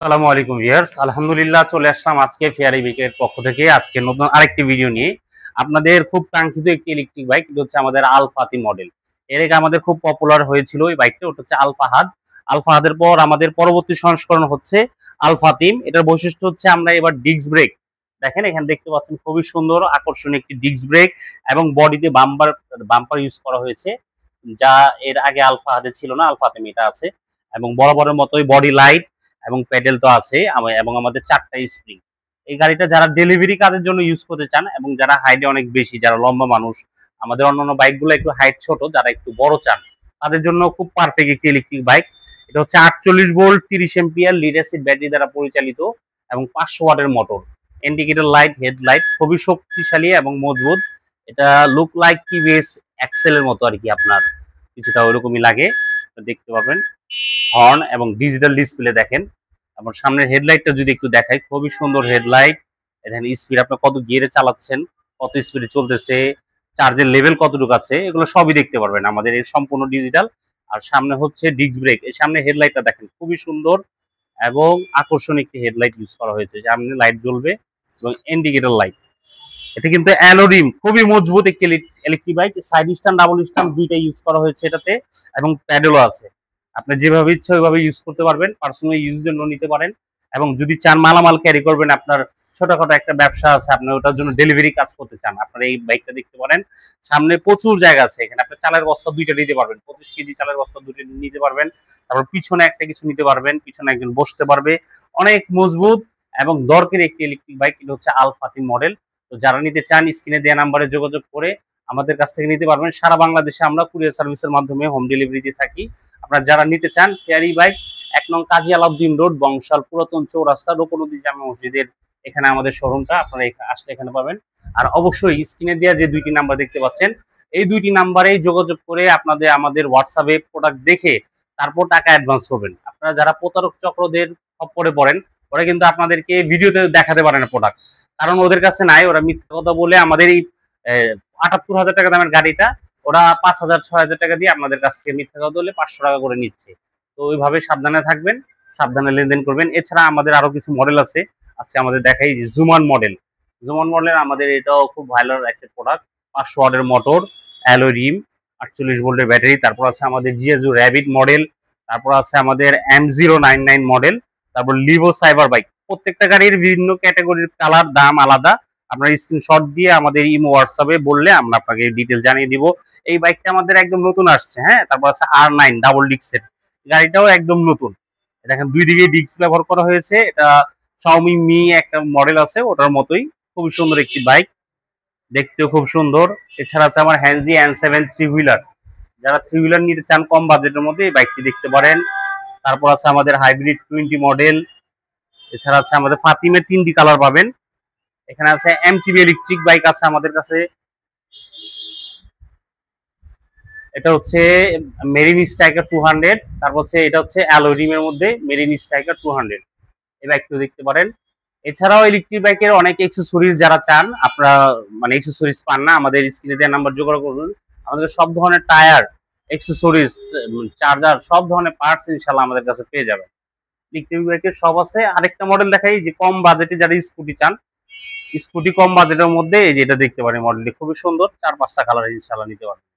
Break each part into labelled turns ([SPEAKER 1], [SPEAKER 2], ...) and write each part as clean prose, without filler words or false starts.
[SPEAKER 1] আসসালামু আলাইকুম ভিউয়ার্স, আলহামদুলিল্লাহ চলে আসলাম আজকে ফেয়ারি বাইকের পক্ষ থেকে আজকে নতুন আরেকটি ভিডিও নিয়ে। আপনাদের খুব কাঙ্ক্ষিত একটি ইলেকট্রিক বাইক, এটা হচ্ছে আমাদের আলফাতি মডেল। এর আগে আমাদের খুব পপুলার হয়েছিল এই বাইকটা, ওটা হচ্ছে আলফাহাদ। আলফাহাদের পর আমাদের পরবর্তী সংস্করণ হচ্ছে আলফাতিম। এটার বৈশিষ্ট্য হচ্ছে আমরা এবার ডিস্ক ব্রেক, দেখেন এখানে দেখতে পাচ্ছেন খুবই সুন্দর আকর্ষণীয় একটি ডিস্ক ব্রেক এবং বডিতে বাম্পার বাম্পার ইউজ করা হয়েছে, যা এর আগে আলফাহাদে ছিল না, আলফাতিম এটা আছে। এবং বরাবরের মতোই বডি লাইট এবং প্যাডেল তো আছে, এবং আমাদের 4টা স্প্রিং। এই গাড়িটা যারা ডেলিভারি কাজের জন্য ইউজ করতে চান এবং যারা হাইটে অনেক বেশি, যারা লম্বা মানুষ, আমাদের অন্যান্য বাইকগুলো একটু হাইট ছোট, যারা একটু বড় চান তাদের জন্য খুব পারফেক্ট একটি ইলেকট্রিক বাইক। এটা হচ্ছে 48 volt 30 ampere lead acid battery দ্বারা পরিচালিত এবং 500 ওয়াটের মোটর। ইন্ডিকেটর লাইট, হেডলাইট খুবই শক্তিশালী এবং মজবুত। এটা লুক লাইক টিভিএস এক্সেল এর মতো আর কি, আপনার কিছুটা ওইরকমই লাগে, দেখতে পাবেন। হর্ন এবং ডিজিটাল ডিসপ্লে দেখেন। আমার সামনের হেডলাইটটা যদি একটু দেখাই, খুবই সুন্দর হেডলাইট। এখানে স্পিড আপনি কত গিয়ারে চালাচ্ছেন, কত স্পিডে চলতেছে, চার্জের লেভেল কতটুকু আছে, এগুলো সবই দেখতে পারবেন আমাদের এই সম্পূর্ণ ডিজিটাল। আর সামনে হচ্ছে ডিস্ক ব্রেক। এই সামনে হেডলাইটটা দেখেন খুবই সুন্দর এবং আকর্ষণীয় একটি হেডলাইট ইউজ করা হয়েছে, সামনে লাইট জ্বলবে এবং ইন্ডিকেটর লাইট। এটা কিন্তু অ্যালোরিম, খুবই মজবুত একটি electric bike. Side stand double stand দুইটা ইউজ করা হয়েছে এটাতে, এবং প্যাডেলও আছে। আপনি যেভাবে ইচ্ছা ওইভাবে ইউজ করতে পারবেন, পার্সোনাল ইউজের জন্য নিতে পারেন। এবং যদি চান মালামাল ক্যারি করবেন, আপনার ছোটখাটো একটা ব্যবসা আছে, আপনি ওটার জন্য ডেলিভারি কাজ করতে চান, আপনারা এই বাইকটা দেখতে পারেন। সামনে প্রচুর জায়গা আছে, এখানে আপনি চালের বস্তা দুইটা নিতে পারবেন, 25 কেজি চালের বস্তা দুইটা নিতে পারবেন। তারপর পিছনে একটা কিছু নিতে পারবেন, পিছনে একজন বসতে পারবে। অনেক মজবুত এবং দরকারি একটি ইলেকট্রিক বাইক। এটা হচ্ছে আলফাতিম মডেল। তো যারা নিতে চান স্ক্রিনে দেওয়া নাম্বারে যোগাযোগ করে আমাদের কাছ থেকে নিতে পারবেন। সারা বাংলাদেশে আমরা কুরিয়ার সার্ভিসের মাধ্যমে হোম ডেলিভারি দিয়ে থাকি। আপনারা যারা নিতে চান, ফেয়ারি বাইক 1 নং কাজী আলাউদ্দিন রোড, বংশাল পুরাতন চৌরাস্তা, রূপনদী জামে মসজিদের এখানে আমাদের শোরুমটা, আপনারা আসলে এখানে পাবেন। আর অবশ্যই স্ক্রিনে দেওয়া যে 2টি নাম্বার দেখতে পাচ্ছেন, এই 2টি নাম্বারেই যোগাযোগ করে আপনাদের আমাদের হোয়াটসঅ্যাপে প্রোডাক্ট দেখে তারপর টাকা অ্যাডভান্স করবেন। আপনারা যারা প্রতারক চক্রদের খপ্পরে পড়েন, ওরা কিন্তু আপনাদেরকে ভিডিওতে দেখাতে পারে না প্রোডাক্ট, কারণ ওদের কাছে নাই। ওরা মিথ্যা কথা বলে আমাদের এই 78,000 টাকা দামের গাড়িটা ওরা 5,000-6,000 টাকা দিয়ে আপনাদের কাছ থেকে মিথ্যা কথা বলে 500 টাকা করে নিচ্ছে। তো ওইভাবে সাবধানে থাকবেন, সাবধানে লেনদেন করবেন। এছাড়া আমাদের আরো কিছু মডেল আছে, আজকে আমাদের দেখাই যে জুমান মডেল। জুমান মডেল আমাদের এটাও খুব ভালো একটা প্রোডাক্ট। 500 ওয়াটের মোটর, অ্যালয় রিম, 48 ভোল্টের ব্যাটারি। তারপর আছে আমাদের জিয়াজু র্যাবিট মডেল, তারপর আছে আমাদের M099 মডেল, তারপর লিভো সাইবার বাইক। প্রত্যেকটা গাড়ির বিভিন্ন ক্যাটাগরির কালার, দাম আলাদা। আপনার স্ক্রিনশট দিয়ে আমাদের ইমো হোয়াটসঅ্যাপে বললে আমরা আপনাকে ডিটেল জানিয়ে দিব। এই বাইকটা আমাদের একদম নতুন আসছে, হ্যাঁ। তারপর আছে R9 ডাবল ডিস্কের গাড়িটাও একদম নতুন। দেখেন 2 দিকে ডিস্ক ব্যবহার করা হয়েছে। এটা Xiaomi Mi একটা মডেল আছে, ওটার মতোই খুব সুন্দর একটি বাইক, দেখতেও খুব সুন্দর। এছাড়া আছে আমার হ্যান্ডজি N7 থ্রি হুইলার। যারা থ্রি হুইলার নিতে চান কম বাজেটের মধ্যে, এই বাইকটি দেখতে পারেন। তারপর আছে আমাদের হাইব্রিড 20 মডেল। এছাড়া আছে আমাদের ফাতিমের 3টি কালার পাবেন। এখানে আছে MTB ইলেকট্রিক বাইক আছে আমাদের কাছে। এটা হচ্ছে মেরিন স্ট্রাইকার 200। তারপর হচ্ছে এটা হচ্ছে অ্যালয় রিমের মধ্যে মেরিন স্ট্রাইকার 200, এই বাইকটিও দেখতে পারেন। এছাড়াও ইলেকট্রিক বাইকের অনেক অ্যাক্সেসরিজ যারা চান, আপনারা মানে অ্যাক্সেসরিজ পান না, আমাদের স্ক্রিনে দেওয়া নাম্বার যোগাযোগ করুন। আমাদের সব ধরনের টায়ার, অ্যাক্সেসরিজ, চার্জার, সব ধরনের পার্টস ইনশাআল্লাহ আমাদের কাছে পেয়ে যাবেন। ইলেকট্রিক বাইকের সব আছে। আরেকটা মডেল দেখাই, যে কম বাজেটে যারা স্কুটি চান, স্কুটি কম বাজেটের মধ্যে এই যে এটা দেখতে পারেন, মডেলটি খুবই সুন্দর, 4-5টা কালার ইনশাআল্লাহ নিতে পারবেন।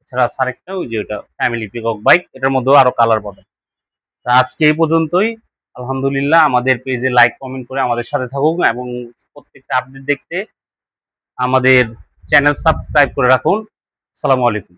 [SPEAKER 1] এছাড়া আরেকটা ওই যে ওটা ফ্যামিলি পিকক বাইক, এটার মধ্যেও আরো কালার পাবেন। তা আজকে এই পর্যন্তই। আলহামদুলিল্লাহ, আমাদের পেজে লাইক কমেন্ট করে আমাদের সাথে থাকুন এবং প্রত্যেকটা আপডেট দেখতে আমাদের চ্যানেল সাবস্ক্রাইব করে রাখুন। আসসালামু আলাইকুম।